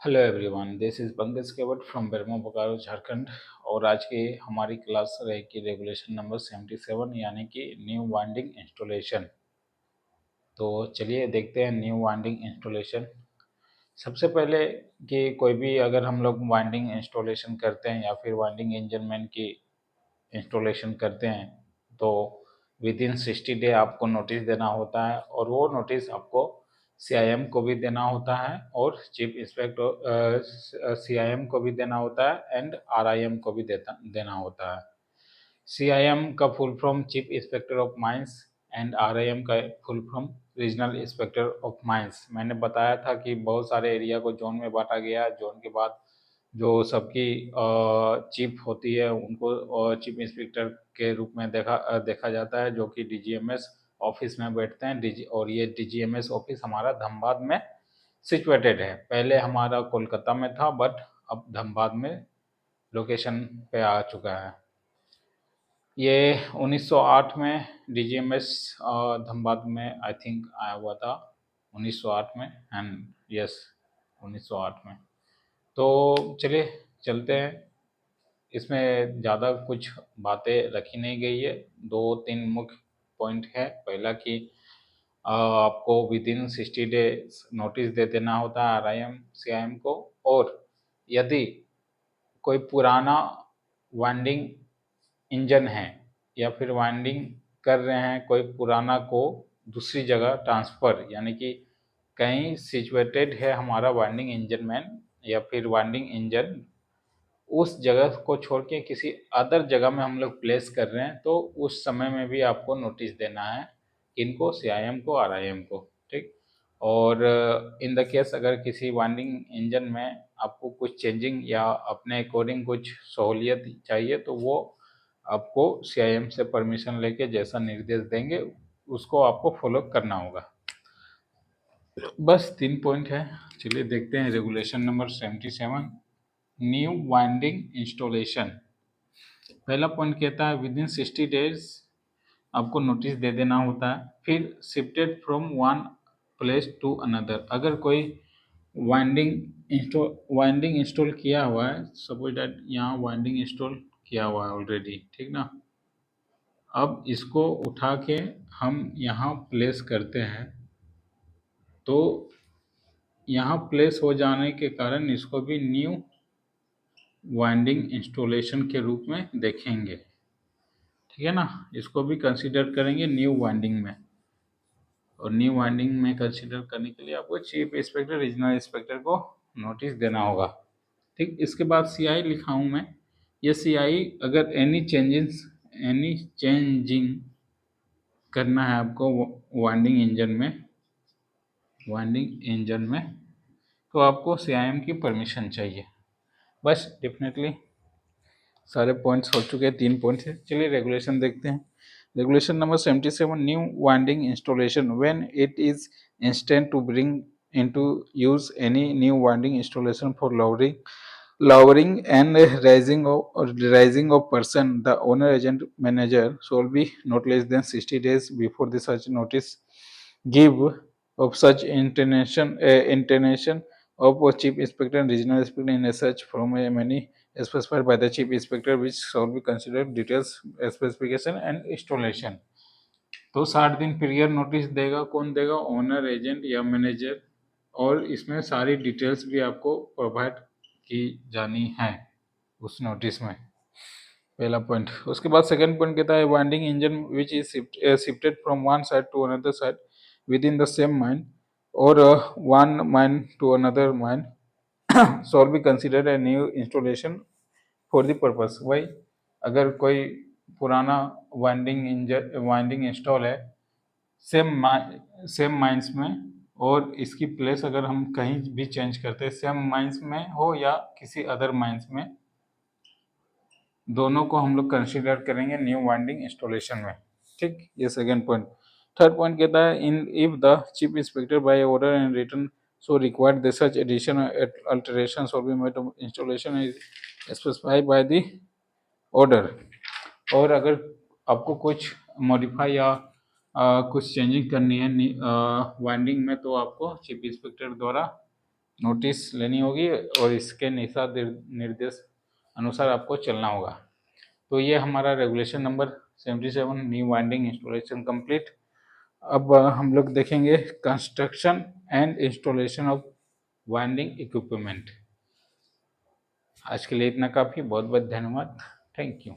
Hello everyone, this is Pankaj Kewat from Bermo Bokaro Jharkhand. और आज की हमारी क्लास रहेगी रेगुलेशन नंबर 77 यानी कि न्यू वाइंडिंग इंस्टॉलेशन। तो चलिए देखते हैं न्यू वाइंडिंग इंस्टॉलेशन। सबसे पहले कि कोई भी अगर हम लोग वाइंडिंग इंस्टॉलेशन करते हैं या फिर वाइंडिंग इंजन मैन की इंस्टॉलेशन करते हैं तो विद इन 60 डे आपको नोटिस देना होता है, और वो नोटिस आपको सीआईएम को भी देना होता है और चीफ इंस्पेक्टर सीआईएम को भी देना होता है एंड आरआईएम को भी देना होता है। सीआईएम का full form chief inspector of mines and RIM का full form regional inspector of mines. मैंने बताया था कि बहुत सारे एरिया को जोन में बांटा गया। जोन के बाद जो सबकी चीफ होती है उनको चीफ इंस्पेक्टर के रूप में देखा जाता है, जो कि डीजीएमएस ऑफिस में बैठते हैं। और ये डीजीएमएस ऑफिस हमारा धनबाद में सिचुएटेड है। पहले हमारा कोलकाता में था, बट अब धनबाद में लोकेशन पे आ चुका है। ये 1908 में डीजीएमएस धनबाद में आई थिंक आया हुआ था, 1908 में। एंड यस, 1908 में। तो चलिए चलते हैं। इसमें ज़्यादा कुछ बातें रखी नहीं गई है। दो तीन मुख्य पॉइंट है। पहला कि आपको विद इन 60 डेज नोटिस दे देना होता है आरआईएम सीआईएम को। और यदि कोई पुराना वाइंडिंग इंजन है या फिर वाइंडिंग कर रहे हैं कोई पुराना को दूसरी जगह ट्रांसफ़र, यानी कि कहीं सिचुएटेड है हमारा वाइंडिंग इंजन मैन या फिर वाइंडिंग इंजन, उस जगह को छोड़ के किसी अदर जगह में हम लोग प्लेस कर रहे हैं, तो उस समय में भी आपको नोटिस देना है। इनको सीआईएम को, आरआईएम को। ठीक। और इन द केस अगर किसी वाइंडिंग इंजन में आपको कुछ चेंजिंग या अपने अकॉर्डिंग कुछ सहूलियत चाहिए तो वो आपको सीआईएम से परमिशन लेके जैसा निर्देश देंगे उसको आपको फॉलो करना होगा। बस 3 पॉइंट है। चलिए देखते हैं regulation number 77 new winding installation. पहला पॉइंट कहता है विद इन 60 डेज आपको नोटिस दे देना होता है। फिर shifted from one place to another. अगर कोई वाइंडिंग इंस्टॉल किया हुआ है, सपोज दैट यहाँ वाइंडिंग इंस्टॉल किया हुआ है ऑलरेडी, ठीक ना। अब इसको उठा के हम यहाँ प्लेस करते हैं, तो यहाँ प्लेस हो जाने के कारण इसको भी न्यू वाइंडिंग इंस्टॉलेशन के रूप में देखेंगे। ठीक है ना। इसको भी कंसीडर करेंगे न्यू वाइंडिंग में। और न्यू वाइंडिंग में कंसीडर करने के लिए आपको चीफ इंस्पेक्टर, रीजनल इंस्पेक्टर को नोटिस देना होगा। ठीक। इसके बाद सीआई लिखा हूँ मैं। ये सीआई अगर एनी चेंजिंग करना है आपको वाइंडिंग इंजन में तो आपको सीआईएम की परमिशन चाहिए। बस डेफिनेटली सारे पॉइंट्स हो चुके हैं। 3 पॉइंट्स है। चलिए रेगुलेशन देखते हैं। Regulation number 77 new winding installation when it is instant to bring into use any new winding installation for lowering and rising of person, the owner agent manager shall be not less than 60 days before the such notice give of such intention of chief inspector and regional inspector in such from a many specified by the chief inspector, which shall be considered details specification and installation। तो 60 दिन period notice देगा। कौन देगा? Owner, agent या manager. और इसमें सारी details भी आपको प्रोवाइड की जानी है उस नोटिस में। पहला पॉइंट। उसके बाद सेकंड पॉइंट कहता है winding engine which is shifted from one side to another side within the same mine और one mine to another mine shall be considered a new installation for the purpose. वही अगर कोई पुराना winding install है same mines में, और इसकी place अगर हम कहीं भी चेंज करते हैं, सेम माइंस में हो या किसी अदर माइंस में, दोनों को हम लोग कंसीडर करेंगे न्यू वाइंडिंग इंस्टॉलेशन में। ठीक। ये सेकंड पॉइंट। थर्ड पॉइंट कहता है in if the chief inspector by order and return so required the such addition or alteration shall be made of installation is specified by the order। और अगर आपको कुछ modify या कुछ changing करनी है वाइंडिंग में तो आपको चीफ इंस्पेक्टर द्वारा नोटिस लेनी होगी और इसके निर्देश अनुसार आपको चलना होगा। तो ये हमारा regulation number 77 new winding installation complete. अब हम लोग देखेंगे construction and installation of winding equipment. आज के लिए इतना काफ़ी। बहुत बहुत धन्यवाद। Thank you.